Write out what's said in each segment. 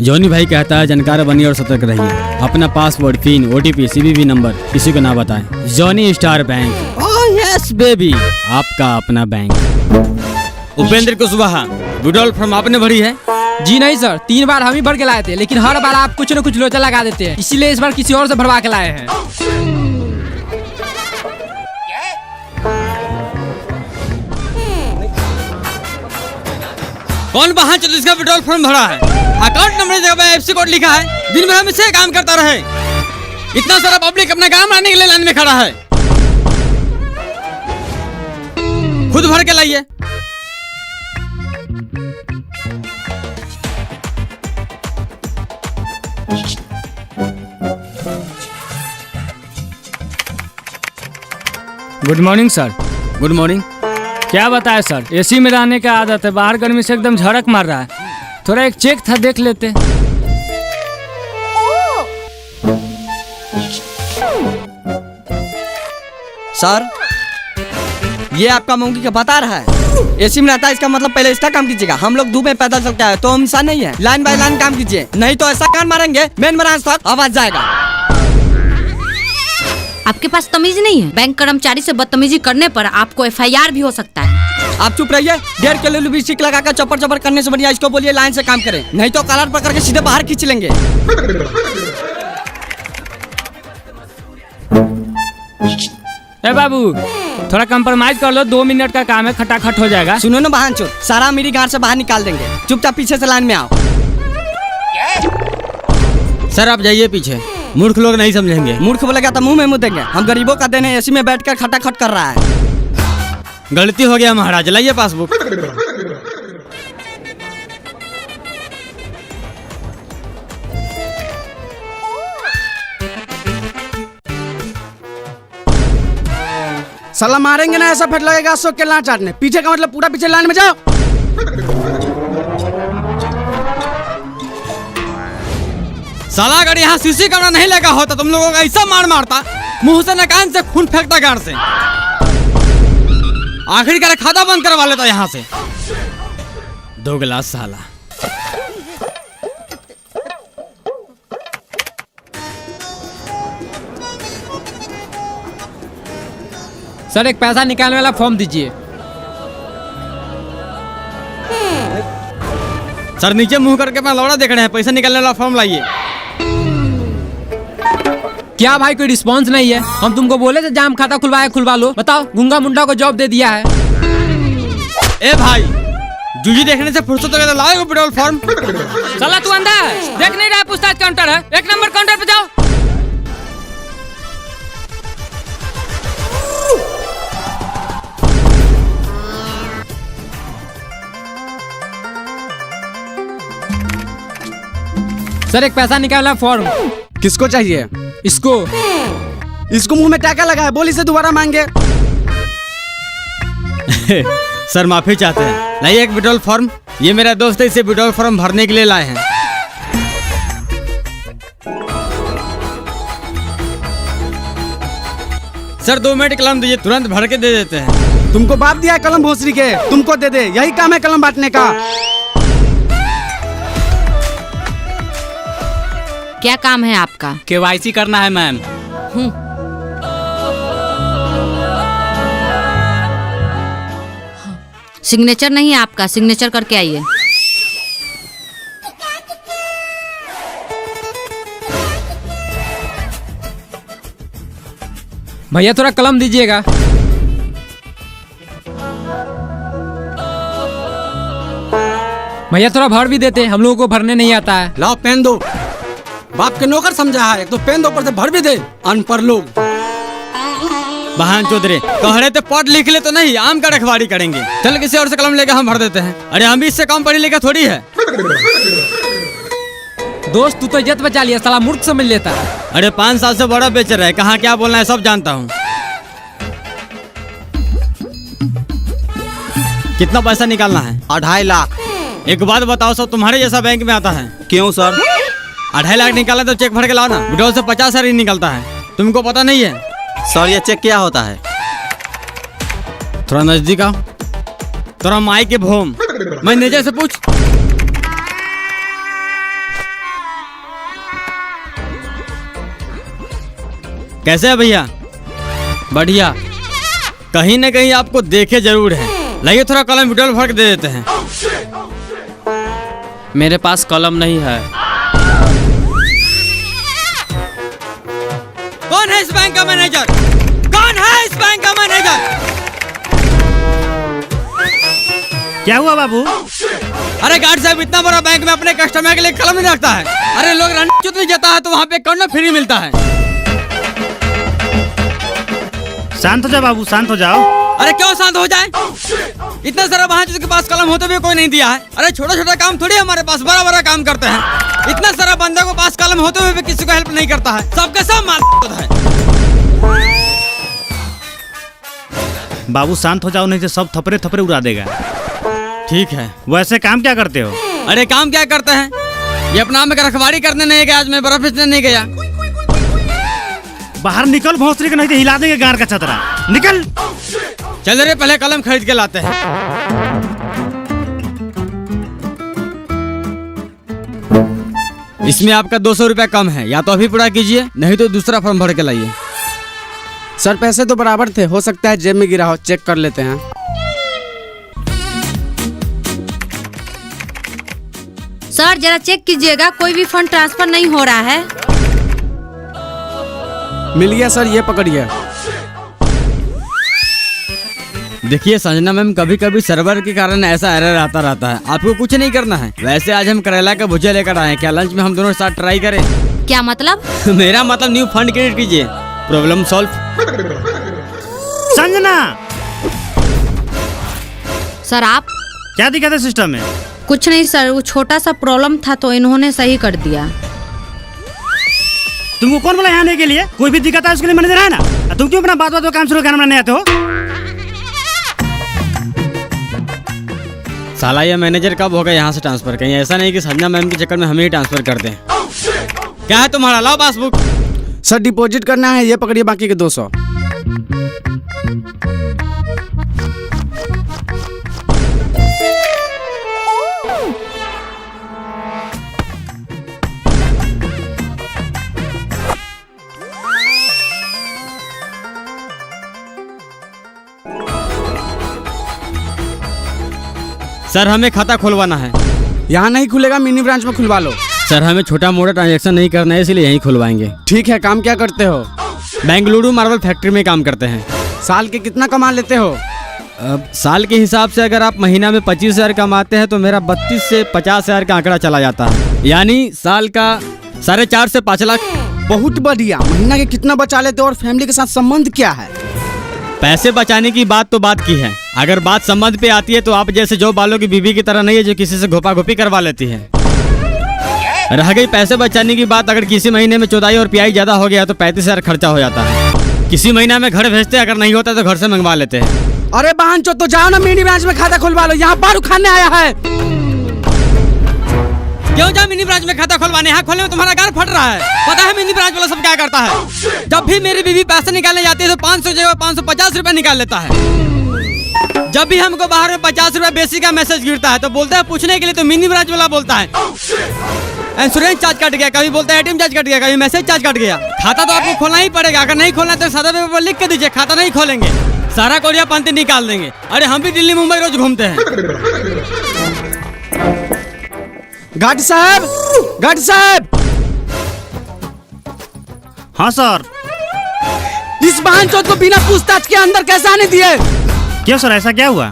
Johnny भाई कहता है जानकार बनिए और सतर्क रहिए। अपना password, pin, OTP, CVV number किसी को ना बताएं। Johnny star bank, oh yes baby, आपका अपना bank. Upendra Kushwaha, withdrawal form आपने भरी है? जी नहीं सर, 3 बार हम ही भर के लाए थे, लेकिन हर बार आप कुछ न कुछ लोचा लगा देते हैं, इसीलिए इस बार किसी और से भरवा के लाए हैं। कौन वाहन चलो इसका विड्रॉल फॉर्म भरा है? अकाउंट नंबर की जगह FC कोड लिखा है। दिन भर हम इसे काम करता रहे। इतना सारा पब्लिक अपना काम लाने के लिए लाइन में खड़ा है। खुद भर के लाइए। Good morning sir. Good morning. क्या बताए सर, AC में रहने का आदत है, बाहर गर्मी से एकदम झड़क मार रहा है। थोड़ा एक चेक था, देख लेते। सर, ये आपका मंकी का बता रहा है AC में रहता है, इसका मतलब पहले इसका काम कीजिएगा। हम लोग धूप में पैदल चलते हैं तो हम इंसान नहीं है। लाइन बाय लाइन काम कीजिए, नहीं तो ऐसा कान मारेंगे मेन ब्रांच तक आवाज जाएगा। आपके पास तमीज नहीं है? बैंक कर्मचारी से बदतमीजी करने पर आपको FIR भी हो सकता है। आप चुप रहिए। 1.5 किलो लिपस्टिक लगाकर चपर चपर करने से बढ़िया इसको बोलिए लाइन से काम करें, नहीं तो कलर पकड़ के सीधे बाहर खींच लेंगे। ए बाबू, थोड़ा कंप्रोमाइज कर लो, 2 मिनट का काम है, खटाखट हो जाएगा। सुनो ना बहन चोद, सारा मेरी गांड से बाहर निकाल देंगे। चुपचाप पीछे से लाइन में आओ। सर आप जाइए पीछे, मूर्ख लोग नहीं समझेंगे। मूर्ख बोलेगा तो मुंह में मुँह देंगे। हम गरीबों का देने AC में बैठकर खटाखट कर रहा है। गलती हो गया महाराज, लाइए पासबुक। साला मारेंगे ना, ऐसा फट लगेगा अशोक के लान चाटने। पीछे का मतलब पूरा पीछे लाइन में जाओ। साला अगर यहाँ CC कैमरा नहीं लगा होता तुम लोगों का ऐसा मार मारता, मुंह से न कान से खून फेंकता गाड़ से। आखिरकार खाता बंद करवा लेता यहाँ से। 2 गिलास साला। सर, एक पैसा निकालने वाला फॉर्म दीजिए। सर नीचे मुंह करके अपना लौड़ा देख रहे हैं, पैसा निकालने वाला फॉर्म लाइए। क्या भाई, कोई रिस्पांस नहीं है? हम तुमको बोले थे जाम खाता खुलवा लो। बताओ, गूंगा मुंडा को जॉब दे दिया है। ए भाई, जूजी देखने से फुर्सत हो लाओ विड्रॉल फॉर्म। साला तू अंधा है, देख नहीं रहा? पूछताछ काउंटर है, 1 नंबर काउंटर पे जाओ। सर, एक पैसा निकालना फॉर्म। किसको चाहिए? इसको मुंह में टाका लगा है, बोली से दोबारा मांगे। सर माफी चाहते हैं, लाइए एक विड्रॉल फॉर्म। ये मेरा दोस्त है, इसे विड्रॉल फॉर्म भरने के लिए लाए हैं। सर 2 मिनट कलम दीजिए, तुरंत भर के दे देते हैं। तुमको बाप दिया है कलम भोसरी के, तुमको दे दे, यही काम है कलम बांटने का। क्या काम है आपका? KYC करना है मैम। सिग्नेचर नहीं है आपका, सिग्नेचर करके आइए। भैया थोड़ा कलम दीजिएगा। भैया थोड़ा भर भी देते, हम लोगों को भरने नहीं आता है। लाओ पेन दो। बाप के नौकर समझा है, तो पेन दो, ऊपर से भर भी दे। अनपढ़ लोग। बहन चौधरी कहरे तो पढ़ लिख ले तो नहीं, आम का रखवाड़ी करेंगे। चल किसी और से कलम लेकर हम भर देते हैं। अरे हम भी इससे कम पढ़ी लिखा थोड़ी है। दोस्त तू तो इज्जत बचा लिया, साला मूर्ख समझ लेता है। अरे 5 साल से बड़ा बेचर है, कहाँ क्या बोलना है सब जानता हूँ। कितना पैसा निकालना है? 2.5 लाख। एक बात बताओ, सब तुम्हारे जैसा बैंक में आता है? क्यों सर? 2.5 लाख निकाला तो चेक भर के लाओ ना। विड्रॉल से 50,000 ही निकलता है, तुमको पता नहीं है? सर ये चेक क्या होता है? थोड़ा नजदीक आओ। थोड़ा माई के भोम, मैनेजर से पूछ। कैसे है भैया? बढ़िया। कहीं न कहीं आपको देखे जरूर है। लाइए थोड़ा कलम विड्रॉल भर के दे देते हैं। मेरे पास कलम नहीं है। कौन है इस बैंक का मैनेजर? कौन है इस बैंक का मैनेजर? क्या हुआ बाबू? अरे गार्ड साहब, इतना बड़ा बैंक में अपने कस्टमर के लिए कलम नहीं रखता है। अरे लोग रणनीति नहीं जाता है तो वहाँ पे कलम फ्री मिलता है। शांत हो जाओ बाबू, शांत हो जाओ। अरे क्यों शांत हो जाए? इतना सारा वहाँ जिसके पास कलम होते हुए कोई नहीं दिया है। अरे छोटा छोटा काम थोड़ी हमारे पास, बड़ा बड़ा काम करते हैं। इतना सारा बंदे को पास कलम होते हुए भी किसी को हेल्प नहीं करता है। सबके सब माल है। बाबू शांत हो जाओ, नहीं तो सब थपड़े थपड़े उड़ा देगा। ठीक है। वैसे काम क्या करते हो? अरे काम क्या करते हैं? ये अपना में रखवारी करने नहीं गया, आज मैं बर्फ बेचने नहीं गया। बाहर निकल भोसड़ी के, नहीं तो हिला देंगे गार का छतरा। निकल। चल रे, पहले कलम खरीद के लाते हैं। इसमें आपका 200 रुपया कम है, या तो अभी पूरा कीजिए, नहीं तो दूसरा फॉर्म भर के लाइए। सर पैसे तो बराबर थे, हो सकता है जेब में गिरा हो, चेक कर लेते हैं। सर जरा चेक कीजिएगा, कोई भी फंड ट्रांसफर नहीं हो रहा है। मिल गया सर, ये पकड़िए। देखिए संजना मैम, कभी कभी सर्वर के कारण ऐसा एरर आता रहता है। आपको कुछ नहीं करना है। वैसे आज हम करेला का भुजिया लेकर आए हैं, क्या लंच में हम दोनों साथ ट्राई करें? क्या मतलब? मेरा मतलब न्यू फंड क्रिएट कीजिए, प्रॉब्लम सॉल्व। संजना, सर आप? क्या दिक्कत है सिस्टम में? कुछ नहीं सर, वो छोटा सा प्रॉब्लम था तो इन्होंने सही कर दिया। तुमको कौन बोला यहाँ आने के लिए? कोई भी दिक्कत है उसके लिए मैनेजर है ना। तुम क्यों अपना बात बात काम शुरू करना नहीं आते हो? साला ये मैनेजर कब होगा यहाँ से ट्रांसफर? कहीं ऐसा नहीं कि संजना मैम के चक्कर में हमें ही ट्रांसफर कर दें। क्या है तुम्हारा? लाओ पासबुक। सर डिपॉजिट करना है, ये पकड़िए बाकी के 200। सर हमें खाता खुलवाना है। यहाँ नहीं खुलेगा, मिनी ब्रांच में खुलवा लो। सर हमें छोटा मोटा ट्रांजैक्शन नहीं करना है, इसलिए यहीं खुलवाएंगे। ठीक है, काम क्या करते हो? बेंगलुरु मार्बल फैक्ट्री में काम करते हैं। साल के कितना कमा लेते हो? अब साल के हिसाब से अगर आप महीना में 25,000 कमाते हैं तो मेरा 32 से 50,000 का आंकड़ा चला जाता है, यानी साल का 4.5 से 5 लाख। बहुत बढ़िया। महीना के कितना बचा लेते हो और फैमिली के साथ संबंध क्या है? पैसे बचाने की बात तो बात की है, अगर बात संबंध पे आती है तो आप जैसे जो बालों की बीवी की तरह नहीं है जो किसी से घोपा घोपी करवा लेती है। रह गई पैसे बचाने की बात, अगर किसी महीने में चौदाई और प्याई ज्यादा हो गया तो 35,000 खर्चा हो जाता है। किसी महीना में घर भेजते, अगर नहीं होता तो घर से मंगवा लेते हैं। अरे बहन चो, तो जाओ ना मिनी ब्रांच में खाता खुलवा लो, यहाँ बारू खाने आया है। क्यों जाओ मिनी ब्रांच में खाता खुलवाने? यहाँ खोलने में तुम्हारा गार फट रहा है। पता है मिनी ब्रांच वाला सब क्या करता है? जब भी मेरी बीवी पैसे निकालने जाती है तो 500 जगह 550 रुपए निकाल लेता है। जब भी हमको बाहर में 50 रुपए बेसिक का मैसेज गिरता है तो बोलता है पूछने के लिए, तो मिनी ब्रांच वाला बोलता है इंश्योरेंस चार्ज कट गया, कभी बोलता है एटीएम चार्ज कट गया, कभी मैसेज चार्ज कट गया। खाता तो आपको खोलना ही पड़ेगा, अगर नहीं खोलना तो सादा पेपर पर लिख के दीजिए खाता नहीं खोलेंगे, सारा कोरिया पंती निकाल देंगे। अरे हम भी दिल्ली मुंबई रोज घूमते हैं। गार्ड साहब, गार्ड साहब। हाँ सर। इस बहन चौथ को बिना पूछताछ के अंदर कैसे आने दिए? क्यों सर, ऐसा क्या हुआ?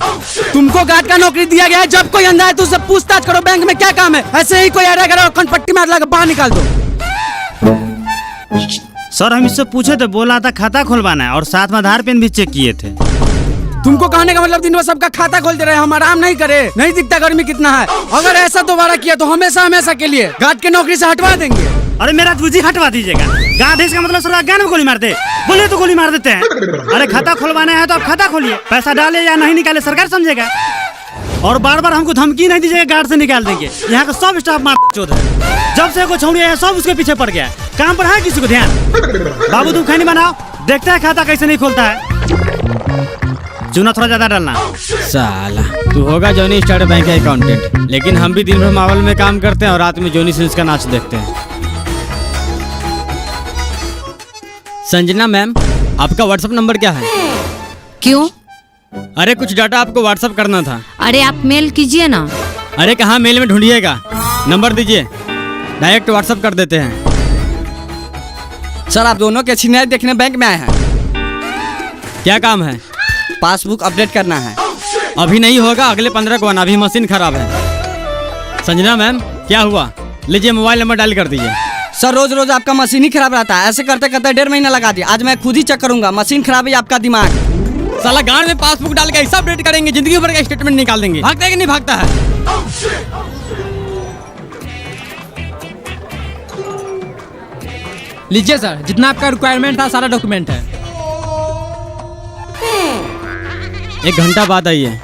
तुमको गार्ड का नौकरी दिया गया है, जब कोई अंदर है तो उससे पूछताछ करो। बैंक में क्या काम है? ऐसे ही कोई आ रहा है पट्टी मार लगा बाहर निकाल दो। सर हम इससे पूछे थे, बोला था खाता खुलवाना है और साथ में आधार पेन भी चेक किए थे। तुमको कहने का मतलब दिन भर सबका खाता खोल दे रहे हैं, हम आराम नहीं करे? नहीं दिखता गर्मी कितना है? अगर ऐसा दोबारा किया तो हमेशा हमेशा के लिए गार्ड की नौकरी से हटवा देंगे। अरे मेरा तुझी हटवा दीजिएगा। गार्ड इसका मतलब सर ज्ञान में गोली मारते, बोले तो गोली मार देते हैं। अरे खाता खुलवाना है तो आप खाता खोलिए, पैसा डाले या नहीं निकाले सरकार समझेगा। और बार बार हमको धमकी नहीं दीजिएगा, गार्ड से निकाल देंगे। यहाँ का सब स्टाफ मार चोद है। जब से कोई छोड़ी है सब उसके पीछे पड़ गया, काम पर है किसी को ध्यान? बाबू तुम खैनी बनाओ, देखते हैं खाता कैसे नहीं खोलता है। चूना थोड़ा ज्यादा डालना। साला तू होगा जॉनी स्टार बैंक का अकाउंटेंट, लेकिन हम भी दिन भर मावल में काम करते हैं और रात में जॉनी सिंस का नाच देखते हैं। संजना मैम, आपका व्हाट्सएप नंबर क्या है? क्यों? अरे कुछ डाटा आपको व्हाट्सएप करना था। अरे आप मेल कीजिए ना। अरे कहाँ मेल में ढूंढिएगा, नंबर दीजिए, डायरेक्ट व्हाट्सएप कर देते हैं। सर आप दोनों के सीनियर देखने बैंक में आए हैं। क्या काम है? पासबुक अपडेट करना है। अभी नहीं होगा, अगले 15 को आना, अभी मशीन खराब है। संजना मैम, क्या हुआ? लीजिए मोबाइल नंबर डायल कर दीजिए। सर रोज रोज आपका मशीन ही खराब रहता है, ऐसे करते करते 1.5 महीना लगा दिया। आज मैं खुद ही चेक करूंगा, मशीन खराब है आपका दिमाग। साला गांड में पासबुक डाल के ऐसा अपडेट करेंगे, जिंदगी भर का स्टेटमेंट निकाल देंगे। भागता है कि नहीं भागता है? लीजिए सर, जितना आपका रिक्वायरमेंट था सारा डॉक्यूमेंट है। 1 घंटा बाद आइए।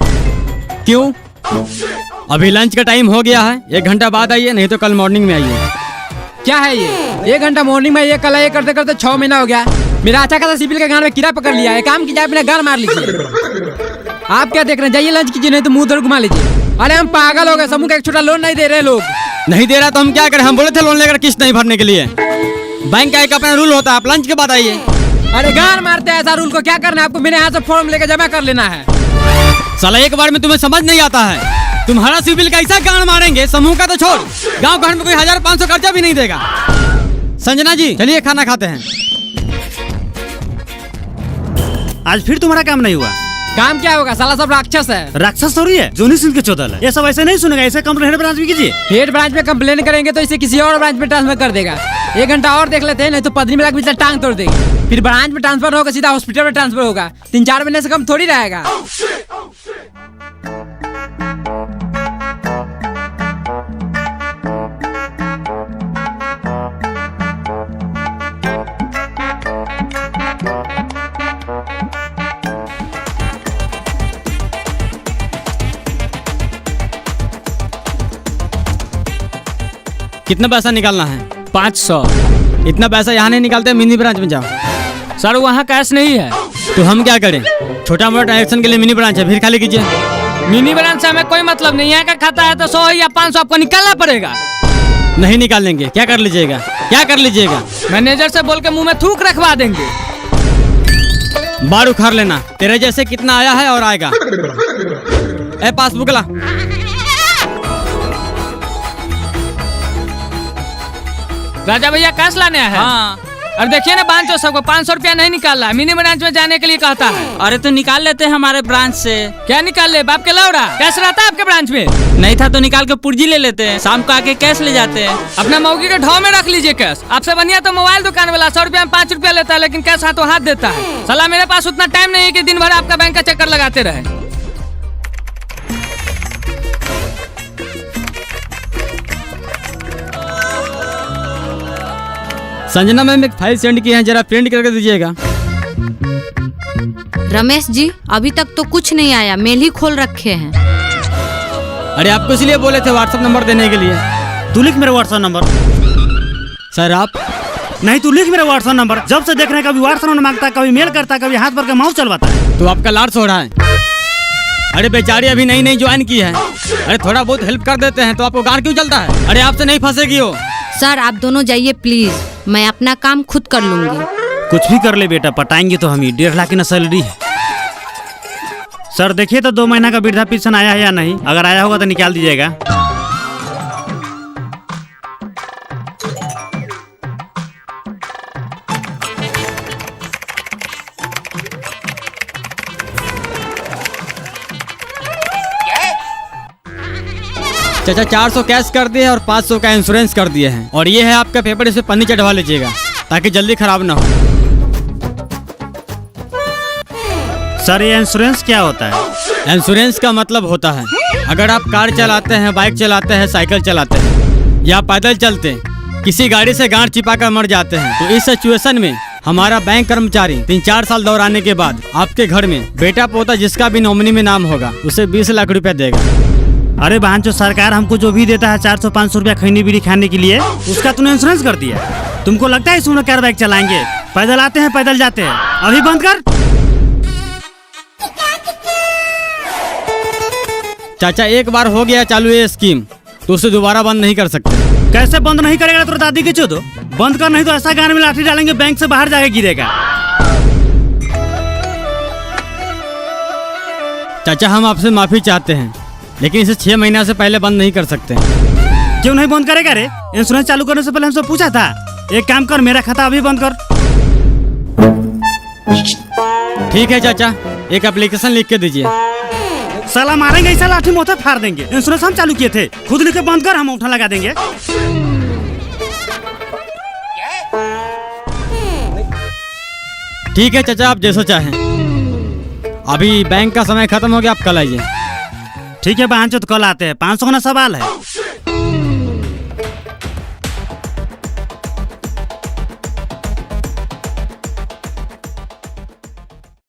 क्यों? अभी लंच का टाइम हो गया है, 1 घंटा बाद आइए, नहीं तो कल मॉर्निंग में आइए। क्या है ये? 1 घंटा मॉर्निंग में, ये कल ये करते करते 6 महीना हो गया। मेरा अच्छा खासा सिविल के गान में कीड़ा पकड़ लिया है। काम कीजिए, अपने गान मार लीजिए। आप क्या देख रहे हैं? जाइए लंच कीजिए, नहीं तो मुंह उधर घुमा लीजिए। अरे हम पागल हो गए, समूह का एक छोटा लोन नहीं दे रहे लोग। नहीं दे रहा तो हम क्या करें? हम बोले थे लोन लेकर किस्त नहीं भरने के लिए। बैंक का एक अपना रूल होता है, आप लंच के बाद आइए। अरे गान मारते हैं, ऐसा रूल को क्या करना है आपको? मेरे यहाँ से फॉर्म लेकर जमा कर लेना है। साला एक बार में तुम्हें समझ नहीं आता है। तुम्हारा सिविल कैसा गान मारेंगे, समूह का तो छोड़, गांव घर में कोई 1500 खर्चा भी नहीं देगा। संजना जी चलिए खाना खाते हैं। आज फिर तुम्हारा काम नहीं हुआ। काम क्या होगा? साला सब राक्षस है। राक्षस थोड़ी है, जोनी सिंह के चौदल है। ये सब ऐसे नहीं सुनेगा, ऐसे कंप्लेन हेड ब्रांच में कीजिए। हेड ब्रांच में कंप्लेन करेंगे तो इसे किसी और ब्रांच में ट्रांसफर कर देगा। 1 घंटा और देख लेते हैं, नहीं तो पदरी में लग टांग तोड़ देगी। फिर ब्रांच में ट्रांसफर होगा, सीधा हॉस्पिटल में ट्रांसफर होगा। 3-4 महीने से कम थोड़ी रहेगा। कितना पैसा निकालना है? 500। इतना पैसा यहाँ नहीं निकालते, मिनी ब्रांच में जाओ। सर वहाँ कैश नहीं है। तो हम क्या करें? छोटा मोटा ट्रांजेक्शन के लिए मिनी ब्रांच है, फिर खाली कीजिए। मिनी ब्रांच से हमें कोई मतलब नहीं है। अगर खाता है तो 100 या 500 आपको निकालना पड़ेगा। नहीं निकालेंगे, क्या कर लीजिएगा? क्या कर लीजिएगा? मैनेजर से बोल के मुंह में थूक रखवा देंगे। बार उखाड़ लेना, तेरे जैसे कितना आया है और आएगा। ए पासबुक ला। राजा भैया कैश लाने हैं। हाँ। अब देखिए ना, 500 सबको 500 रुपया नहीं निकाला, मिनी ब्रांच में जाने के लिए कहता है। अरे तो निकाल लेते हैं हमारे ब्रांच से। क्या निकाल ले? बाप के लौड़ा कैश रहता है आपके ब्रांच में? नहीं था तो निकाल के पुर्जी ले लेते हैं, शाम को आके कैश ले जाते हैं। अपना मौगी के ढाव में रख लीजिए कैश। आपसे बढ़िया तो मोबाइल दुकान वाला 100 रुपया में 5 रुपया लेता है, लेकिन कैश हाथों हाथ देता है। साला मेरे पास उतना टाइम नहीं है कि दिन भर आपका बैंक का चक्कर लगाते रहे। संजना मैम एक फाइल सेंड की है, जरा प्रिंट करके दीजिएगा। रमेश जी अभी तक तो कुछ नहीं आया, मेल ही खोल रखे हैं। अरे आपको इसलिए बोले थे व्हाट्सएप नंबर देने के लिए। तू लिख मेरा व्हाट्सएप नंबर। सर आप नहीं, तू लिख मेरा व्हाट्सएप नंबर। जब से देख रहे हैं, कभी व्हाट्सएप नंबर मांगता है, कभी मेल करता है, कभी हाथ भर के माउस चलवाता है। तो आपका लाड़ सो रहा है। अरे बेचारी अभी नई नई ज्वाइन की है। अरे थोड़ा बहुत हेल्प कर देते हैं तो आपको गाड़ क्यों चलता है? अरे आपसे नहीं फंसेगी वो। सर आप दोनों जाइए प्लीज, मैं अपना काम खुद कर लूंगी। कुछ भी कर ले बेटा, पटाएंगे तो हम ही। 1.5 लाख की ना सैलरी है। सर देखिए तो 2 महीना का वृद्धा पेंशन आया है या नहीं। अगर आया होगा तो निकाल दीजिएगा। चाचा 400 कैश कर दिए और 500 का इंश्योरेंस कर दिए हैं। और ये है आपका पेपर, इस पे पन्नी चढ़वा लीजिएगा ताकि जल्दी खराब ना हो। सर ये इंश्योरेंस क्या होता है? इंश्योरेंस का मतलब होता है अगर आप कार चलाते हैं, बाइक चलाते हैं, साइकिल चलाते हैं या पैदल चलते हैं, किसी गाड़ी से गांठ चिपा कर मर जाते हैं, तो इस सिचुएशन में हमारा बैंक कर्मचारी 3-4 साल दौराने के बाद आपके घर में बेटा पोता जिसका भी नॉमिनी में नाम होगा उसे 20 लाख रुपया देगा। अरे बहन, जो सरकार हमको जो भी देता है 400-500 रुपया खैनी बीड़ी खाने के लिए, उसका तूने इंश्योरेंस कर दिया। तुमको लगता है इसमें कार बाइक चलाएंगे? पैदल आते हैं, पैदल जाते हैं। अभी बंद कर। चाचा एक बार हो गया चालू ये स्कीम तो उसे दोबारा बंद नहीं कर सकते। कैसे बंद नहीं करेगा? तो दादी के चो दो। बंद कर, नहीं तो ऐसा गान में लाठी डालेंगे बैंक से बाहर जाके गिरेगा। चाचा हम आपसे माफी चाहते हैं, लेकिन इसे 6 महीना से पहले बंद नहीं कर सकते। क्यों नहीं बंद करेगा रे? इंश्योरेंस चालू करने से पहले हमसे पूछा था। एक काम कर, मेरा खाता अभी बंद कर। ठीक है चाचा, एक एप्लीकेशन लिख के दीजिए। साला मारेंगे ऐसा लाठी मोथा फाड़ देंगे। इंश्योरेंस हम चालू किए थे, खुद लिख के बंद कर, हम उठा लगा देंगे। ठीक है चाचा, आप जैसा चाहें। अभी बैंक का समय खत्म हो गया, आप कल आइए। ठीक है बहन, तो कल आते हैं। 500 का ना सवाल है।